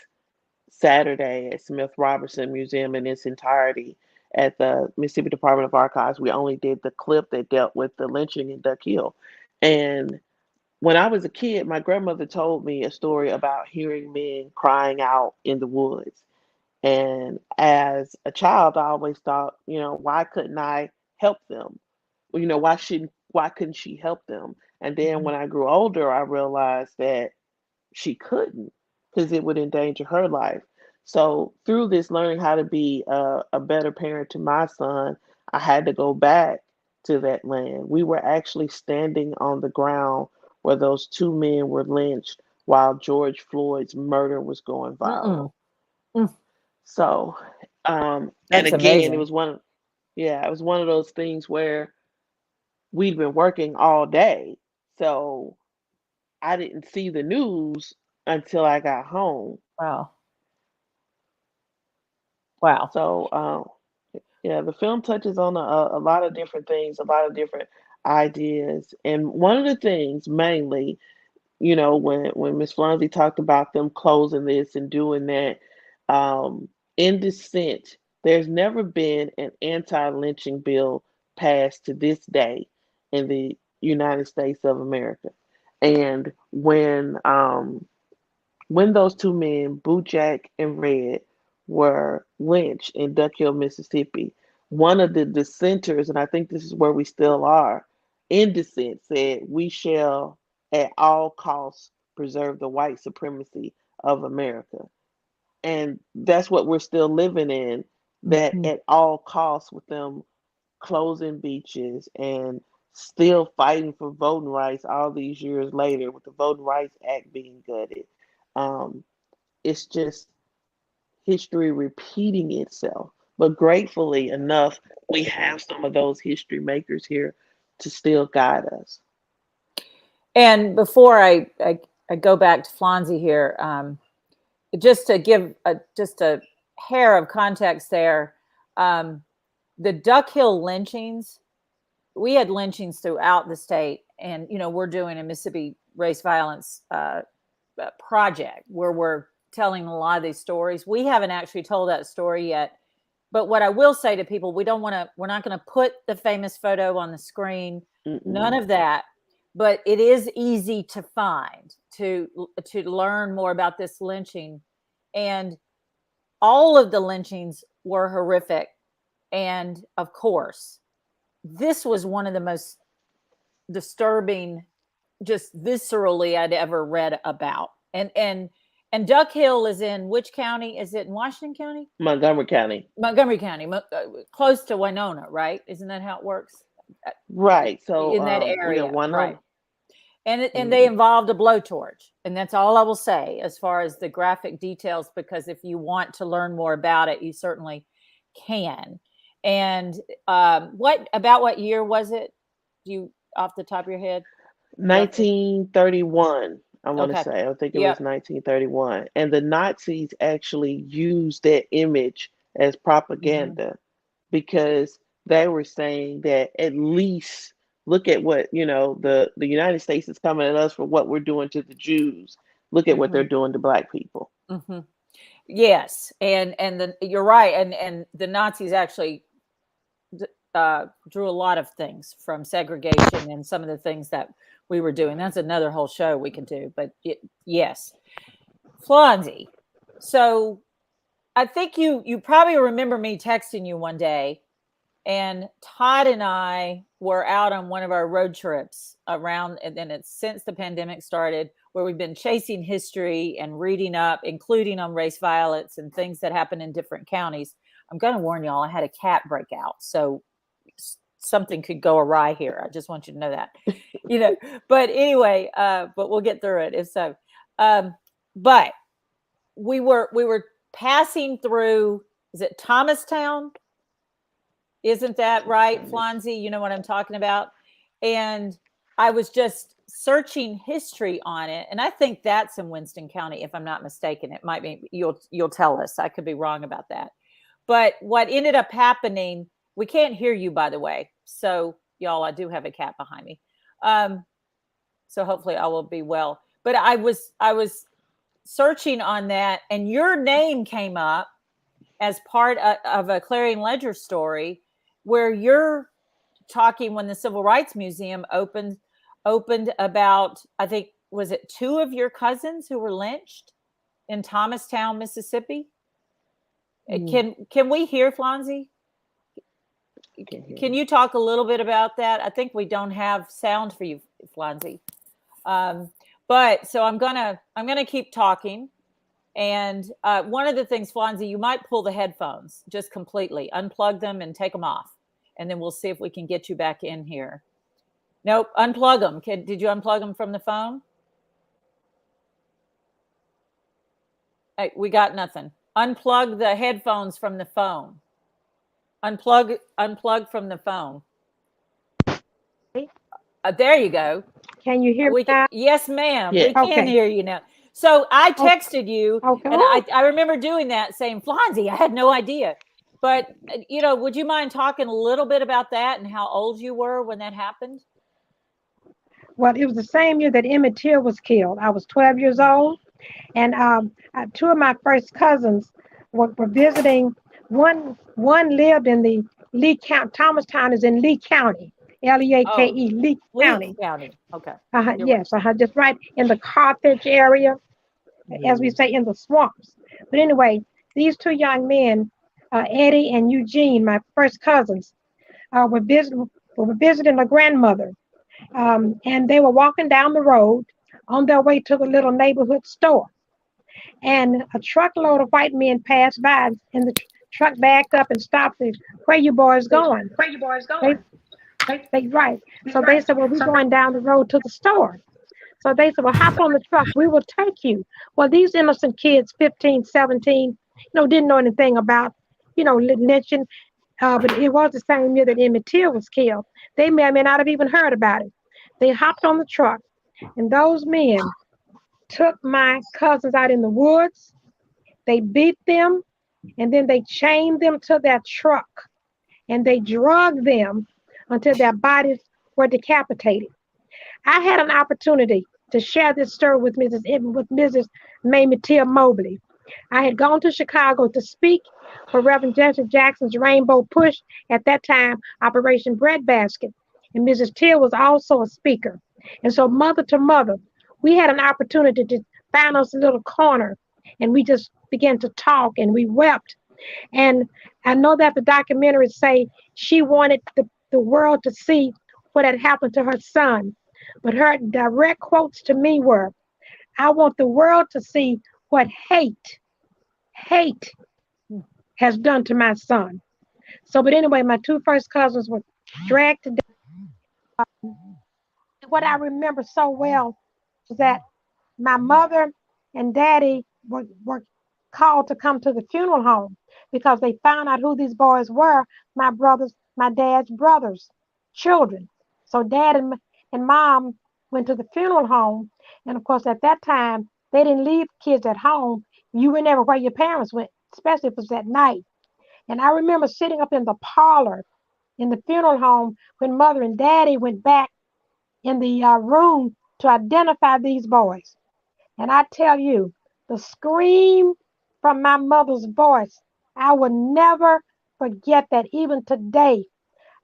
Saturday at Smith Robertson Museum in its entirety at the Mississippi Department of Archives. We only did the clip that dealt with the lynching in Duck Hill. And when I was a kid, my grandmother told me a story about hearing men crying out in the woods. And as a child, I always thought, why couldn't I help them? Why couldn't she help them? And then Mhm. when I grew older, I realized that she couldn't, because it would endanger her life. So through this learning how to be a better parent to my son, I had to go back to that land. We were actually standing on the ground where those two men were lynched while George Floyd's murder was going Mm-mm. viral. Mm. So, and That's again, amazing. it was one of those things where we'd been working all day. So I didn't see the news until I got home. Wow. Wow. So, yeah, the film touches on a lot of different things, a lot of different ideas. And one of the things mainly, when Miss Flonzi talked about them closing this and doing that, in dissent, there's never been an anti-lynching bill passed to this day in the United States of America. And when those two men, Bootjack and Red, were lynched in Duck Hill, Mississippi, one of the dissenters, and I think this is where we still are, in dissent said, "We shall at all costs preserve the white supremacy of America." And that's what we're still living in, that Mhm. at all costs, with them closing beaches and still fighting for voting rights all these years later, with the Voting Rights Act being gutted. Um, it's just history repeating itself. But gratefully enough, we have some of those history makers here to still guide us. And before I go back to Flonzi here, just to give just a hair of context there, um, the Duck Hill lynchings, we had lynchings throughout the state, and we're doing a Mississippi race violence project where we're telling a lot of these stories. We haven't actually told that story yet, but what I will say to people, we're not going to put the famous photo on the screen, none Mm-mm. of that, but it is easy to find to learn more about this lynching. And all of the lynchings were horrific, and of course this was one of the most disturbing, just viscerally, I'd ever read about. And Duck Hill is in which county? Is it in Washington County? Montgomery County. Montgomery County, close to Winona, right? Isn't that how it works? Uh, Right. So, In that yeah, area, one right? on. And they Mm, involved a blowtorch, and that's all I will say as far as the graphic details. Because if you want to learn more about it, you certainly can. And what year was it? Do you, off the top of your head, roughly? 1931, I want to Okay. say. I think it was Yep. 1931. And the Nazis actually used that image as Hmm. propaganda, because they were saying that, at least look at what, the United States is coming at us for what we're doing to the Jews. Look at what they're Hmm. doing to black people. Hmm. Yes, and you're right, and the Nazis actually drew a lot of things from segregation and some of the things that we were doing. That's another whole show we could do. But yes, Flonzie. So I think you probably remember me texting you one day, and Todd and I were out on one of our road trips around, and then it's since the pandemic started, where we've been chasing history and reading up, including on race violence and things that happen in different counties. I'm going to warn y'all, I had a cat break out, so something could go awry here. I just want you to know that, but anyway, but we'll get through it if so. But we were passing through, is it Thomastown? Isn't that right, Flonzie? You know what I'm talking about? And I was just searching history on it, and I think that's in Winston County, if I'm not mistaken. It might be. You'll tell us. I could be wrong about that. But what ended up happening, we can't hear you, by the way. So, y'all, I do have a cat behind me. So hopefully I will be well. But I was searching on that, and your name came up as part of a Clarion Ledger story where you're talking when the Civil Rights Museum opened about, I think, was it 2 of your cousins who were lynched in Thomastown, Mississippi? Can we hear, Flonzie? Can you talk a little bit about that? I think we don't have sound for you, Flonzie. But so I'm gonna keep talking. And one of the things, Flonzie, you might pull the headphones just completely, unplug them and take them off. And then we'll see if we can get you back in here. Nope, unplug them. Did you unplug them from the phone? Hey, we got nothing. Unplug the headphones from the phone. Unplug from the phone. There you go. Can you hear me now? Yes, ma'am. Yeah. We can hear you now. So I texted you, Okay. and I remember doing that, saying, Flonzie, I had no idea. But, would you mind talking a little bit about that and how old you were when that happened? Well, it was the same year that Emmett Till was killed. I was 12 years old, and 2 of my first cousins were visiting. One lived in the Lee County. Thomastown is in Lee County, Leake, Lee County. Okay. Yes, just right in the Carthage area, as we say, in the swamps. But anyway, these 2 young men, Eddie and Eugene, my first cousins, were visiting a grandmother. And they were walking down the road on their way to the little neighborhood store. And a truckload of white men passed by, and the truck backed up and stopped. Where you boys going? Right. So they said, well, we're going down the road to the store. So they said, well, hop on the truck. We will take you. Well, these innocent kids, 15, 17, didn't know anything about, lynching. But it was the same year that Emmett Till was killed. They may or may not have even heard about it. They hopped on the truck, and those men took my cousins out in the woods. They beat them, and then they chained them to their truck, and they drugged them until their bodies were decapitated. I had an opportunity to share this story with Mrs. Mamie Till Mobley. I had gone to Chicago to speak for Reverend Jesse Jackson's Rainbow Push, at that time, Operation Breadbasket. And Mrs. Till was also a speaker. And so mother to mother, we had an opportunity to find us a little corner, and we just began to talk, and we wept. And I know that the documentaries say she wanted the world to see what had happened to her son. But her direct quotes to me were, I want the world to see what hate has done to my son. So, but anyway, my 2 first cousins were dragged to death. What I remember so well is that my mother and daddy were called to come to the funeral home because they found out who these boys were, my dad's brothers, children. So dad and mom went to the funeral home. And of course, at that time, they didn't leave kids at home. You were never where your parents went, especially if it was at night. And I remember sitting up in the parlor in the funeral home when mother and daddy went back in the room to identify these boys. And I tell you, the scream from my mother's voice, I will never forget that even today.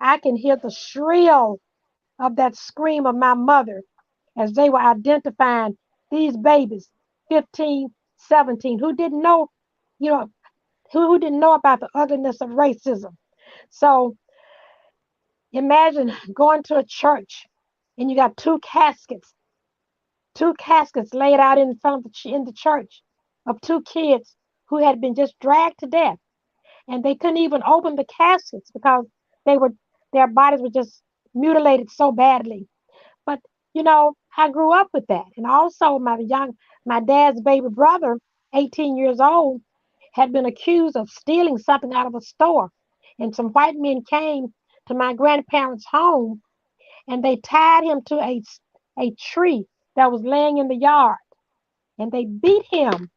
I can hear the shrill of that scream of my mother as they were identifying these babies, 15, 17, who didn't know, you know, who didn't know about the ugliness of racism. So imagine going to a church and you got two caskets laid out in front of in the church of two kids who had been just dragged to death, and they couldn't even open the caskets because they were their bodies were just mutilated so badly. But I grew up with that, and also my dad's baby brother, 18 years old, had been accused of stealing something out of a store, and some white men came to my grandparents' home, and they tied him to a tree that was laying in the yard, and they beat him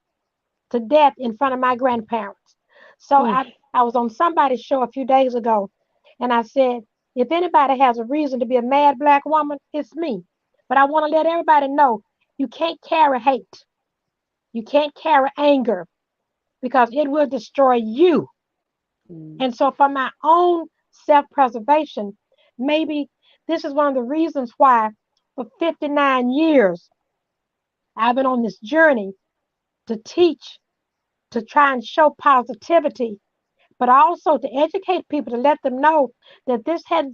to death in front of my grandparents. So I was on somebody's show a few days ago, and I said, if anybody has a reason to be a mad black woman, it's me. But I want to let everybody know you can't carry hate. You can't carry anger because it will destroy you. And so for my own self-preservation, maybe this is one of the reasons why for 59 years I've been on this journey to teach, to try and show positivity, but also to educate people, to let them know that this has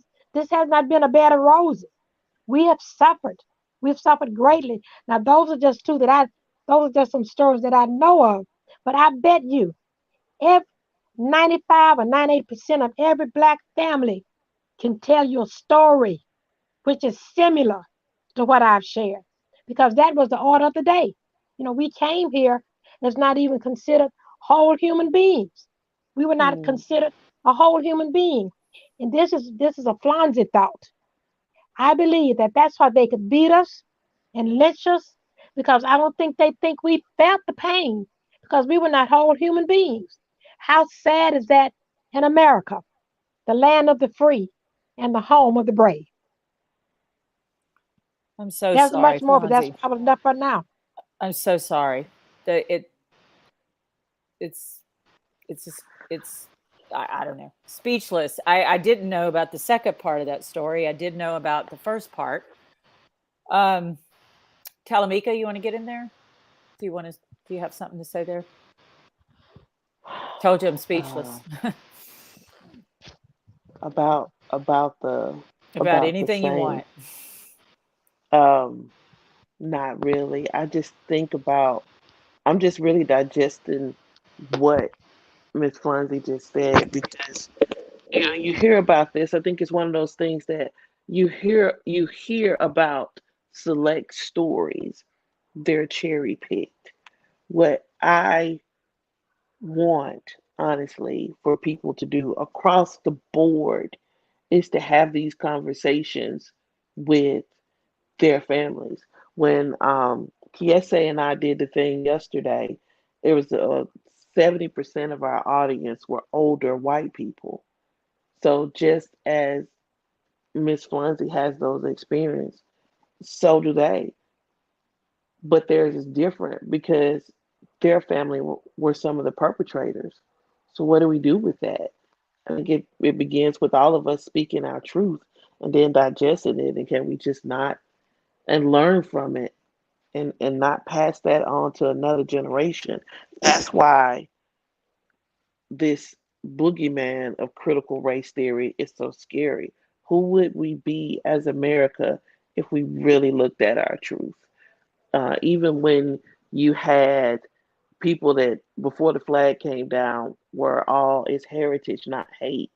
not been a bed of roses. We have suffered. We've suffered greatly. Now, those are just some stories that I know of. But I bet you, if 95 or 98% of every black family can tell you a story which is similar to what I've shared, because that was the order of the day. We came here as not even considered whole human beings. We were not considered a whole human being. And this is a Flonzi thought. I believe that that's why they could beat us and lynch us, because I don't think they think we felt the pain, because we were not whole human beings. How sad is that in America, the land of the free and the home of the brave? I'm so There's sorry, much more, but that's Flonzi. probably enough for now. I'm so sorry. It's just I don't know, speechless. I didn't know about the second part of that story. I did know about the first part. Talamieka, you want to get in there? Do you have something to say there? Told you I'm speechless. About about anything you want. Not really. I just think about, I'm just really digesting what Miss Flonzi just said, because you hear about this. I think it's one of those things that you hear about select stories, they're cherry picked. What I want, honestly, for people to do across the board is to have these conversations with their families. When Kiese and I did the thing yesterday, it was 70% of our audience were older white people. So just as Miss Flonzi has those experiences, so do they. But theirs is different because their family were some of the perpetrators. So what do we do with that? I think it begins with all of us speaking our truth and then digesting it. And can we just not and learn from it and not pass that on to another generation? That's why this boogeyman of critical race theory is so scary. Who would we be as America if we really looked at our truth? Even when you had people that before the flag came down were all, it's heritage, not hate.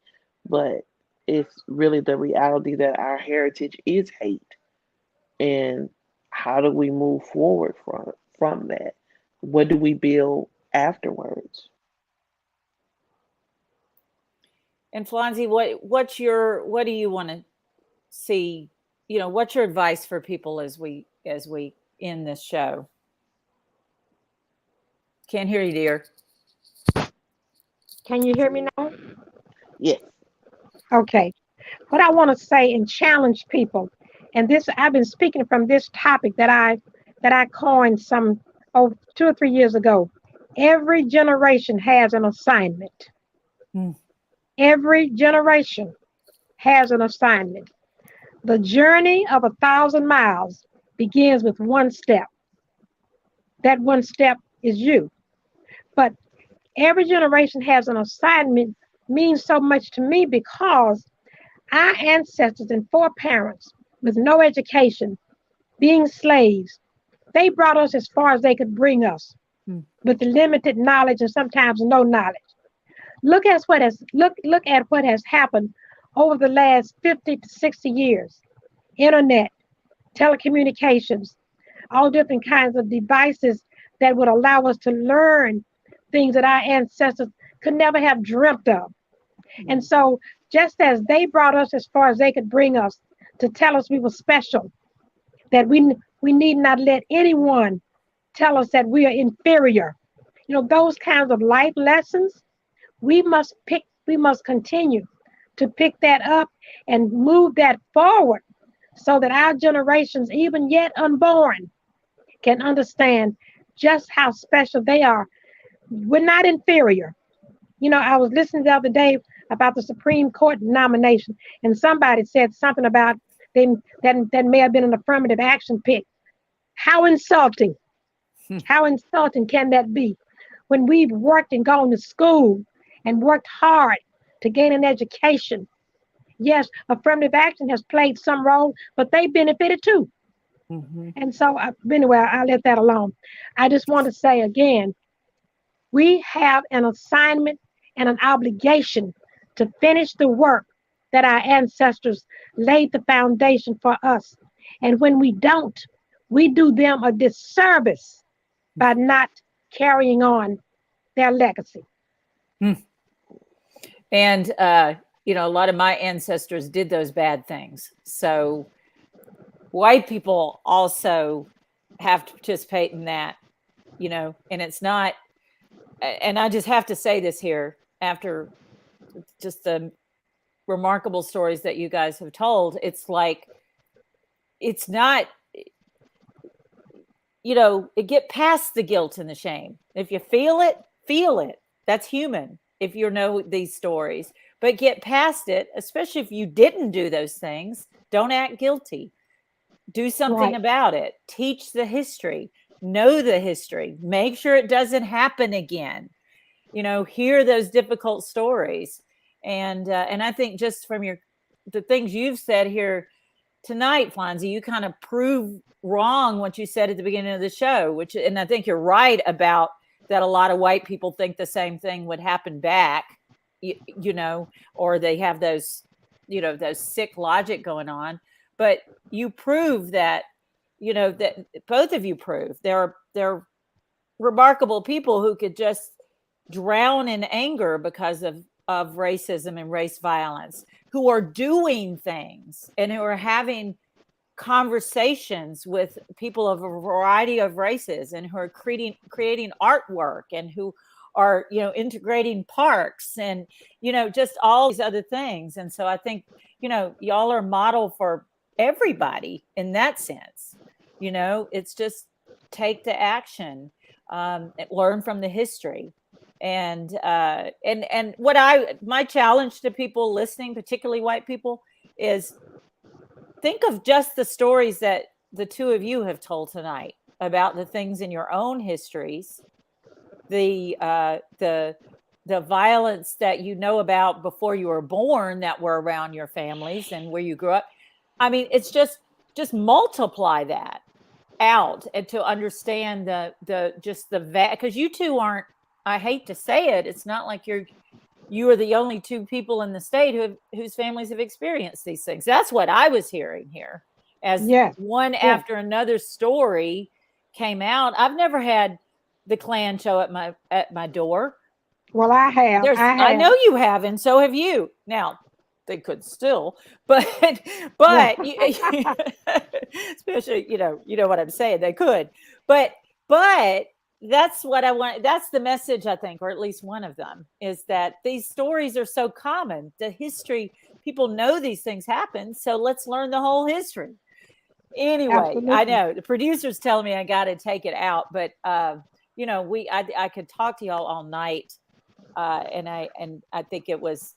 But it's really the reality that our heritage is hate. And how do we move forward from that? What do we build afterwards? And Flonzi, what do you want to see? What's your advice for people as we end this show? Can't hear you, dear. Can you hear me now? Yes. Okay. What I want to say and challenge people, and this I've been speaking from this topic that I coined some 2 or 3 years ago. Every generation has an assignment. Every generation has an assignment. The journey of 1,000 miles begins with one step. That one step is you. But every generation has an assignment means so much to me because our ancestors and foreparents with no education, being slaves, they brought us as far as they could bring us with limited knowledge and sometimes no knowledge. Look at what has happened over the last 50 to 60 years. Internet, telecommunications, all different kinds of devices that would allow us to learn things that our ancestors could never have dreamt of. And so just as they brought us as far as they could bring us to tell us we were special, that we need not let anyone tell us that we are inferior. Those kinds of life lessons, we must continue to pick that up and move that forward so that our generations, even yet unborn, can understand just how special they are. We're not inferior. I was listening the other day about the Supreme Court nomination, and somebody said something about that may have been an affirmative action pick. How insulting. How insulting can that be when we've worked and gone to school and worked hard to gain an education? Yes, affirmative action has played some role, but they benefited too. And so, anyway, I'll let that alone. I just want to say again, we have an assignment and an obligation to finish the work that our ancestors laid the foundation for us. And when we don't, we do them a disservice by not carrying on their legacy. And, a lot of my ancestors did those bad things. So white people also have to participate in that, and it's not, and I just have to say this here after just the remarkable stories that you guys have told. It's like, it's not, get past the guilt and the shame. If you feel it, feel it. That's human. If you know these stories, but get past it, especially if you didn't do those things, don't act guilty. Do something about it. Teach the history. Know the history. Make sure it doesn't happen again. Hear those difficult stories. And I think just from the things you've said here tonight, Flonzi, you kind of prove wrong what you said at the beginning of the show, and I think you're right about that. A lot of white people think the same thing would happen back, or they have those sick logic going on. But you prove that, that both of you prove they're remarkable people who could just drown in anger because of racism and race violence, who are doing things and who are having conversations with people of a variety of races, and who are creating artwork, and who are, integrating parks, and, just all these other things. And so I think, y'all are a model for everybody in that sense. It's just take the action, learn from the history. And my challenge to people listening, particularly white people, is think of just the stories that the two of you have told tonight about the things in your own histories, the violence that about before you were born that were around your families and where you grew up. I mean, it's just multiply that out and to understand because you two aren't, I hate to say it, it's not like you are the only two people in the state whose families have experienced these things. That's what I was hearing here as one after another story came out. I've never had the Klan show at my door. Well, I have. I know you have, and so have you. Now, they could still, but especially, you know what I'm saying, they could, but that's what I want. That's the message, I think, or at least one of them, is that these stories are so common. The history, people know these things happen. So let's learn the whole history. Anyway, absolutely. I know the producer's telling me I got to take it out, but I could talk to y'all all night. And I think it was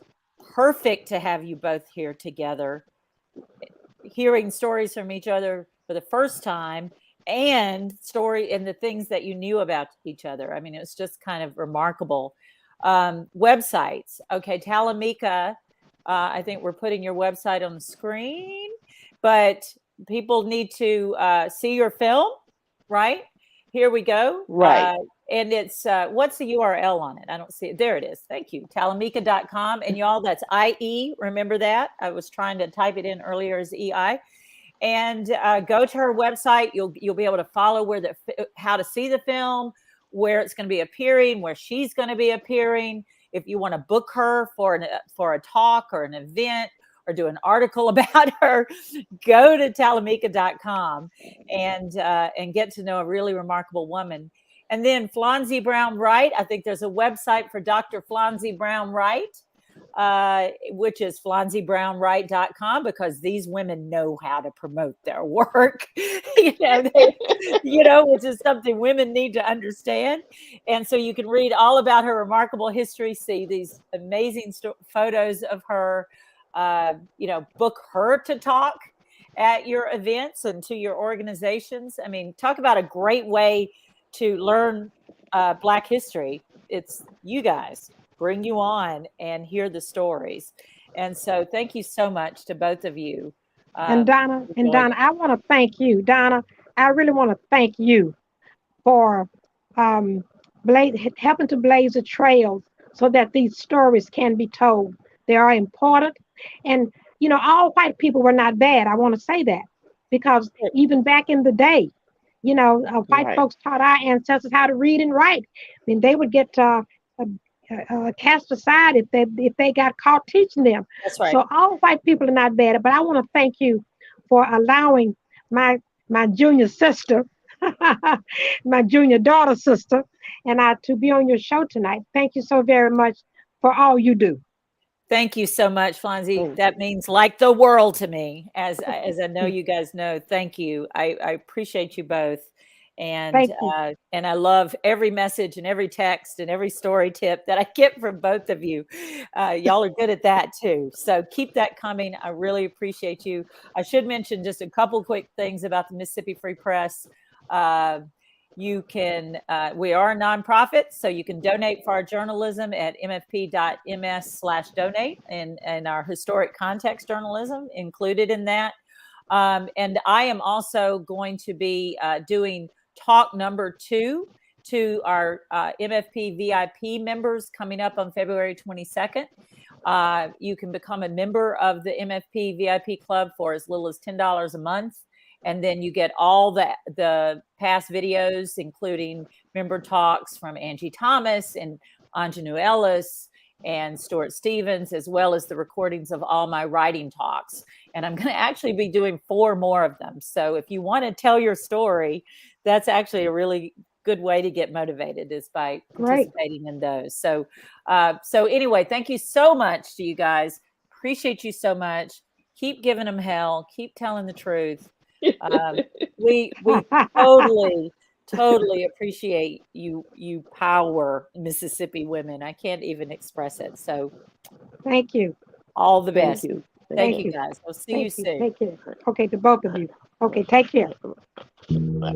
perfect to have you both here together, hearing stories from each other for the first time, and the things that you knew about each other. I mean, it was just kind of remarkable. Websites. Okay, Talamieka, I think we're putting your website on the screen, but people need to see your film, right? Here we go. Right. And it's, what's the URL on it? I don't see it. There it is. Thank you. Talamieka.com. And y'all, that's IE. Remember that? I was trying to type it in earlier as EI. And go to her website. You'll be able to follow how to see the film, where it's going to be appearing, where she's going to be appearing. If you want to book her for a talk or an event, or do an article about her, go to Talamieka.com and get to know a really remarkable woman. And then Flonzie Brown Wright, I think there's a website for Dr. Flonzie Brown Wright, which is FlonzieBrownWright.com, because these women know how to promote their work, which is something women need to understand. And so you can read all about her remarkable history, see these amazing photos of her, book her to talk at your events and to your organizations. I mean, talk about a great way to learn Black history. It's you guys, bring you on and hear the stories. And so thank you so much to both of you. And Donna, I want to thank you. Donna, I really want to thank you for helping to blaze a trail so that these stories can be told. They are important. And, all white people were not bad. I want to say that, because even back in the day, white folks taught our ancestors how to read and write. I mean, they would get cast aside if they got caught teaching them. That's right. So all white people are not bad. But I want to thank you for allowing my junior sister, my junior daughter sister, and I to be on your show tonight. Thank you so very much for all you do. Thank you so much, Flonzie. That means like the world to me, as I know you guys know. Thank you. I appreciate you both. And and I love every message and every text and every story tip that I get from both of you. Y'all are good at that too. So keep that coming. I really appreciate you. I should mention just a couple quick things about the Mississippi Free Press. You can, we are a nonprofit, so you can donate for our journalism at mfp.ms/donate, and our historic context journalism included in that. And I am also going to be doing talk number 2 to our MFP VIP members coming up on February 22nd. You can become a member of the MFP VIP club for as little as $10 a month. And then you get all the past videos, including member talks from Angie Thomas and Anjanou Ellis and Stuart Stevens, as well as the recordings of all my writing talks. And I'm going to actually be doing 4 more of them. So if you want to tell your story, that's actually a really good way to get motivated, is by participating in those. So anyway, thank you so much to you guys. Appreciate you so much. Keep giving them hell. Keep telling the truth. We totally appreciate you power Mississippi women. I can't even express it. So thank you. All the best. Thank you guys. We'll see you soon. Take care. Okay, to both of you. Okay, take care. Bye.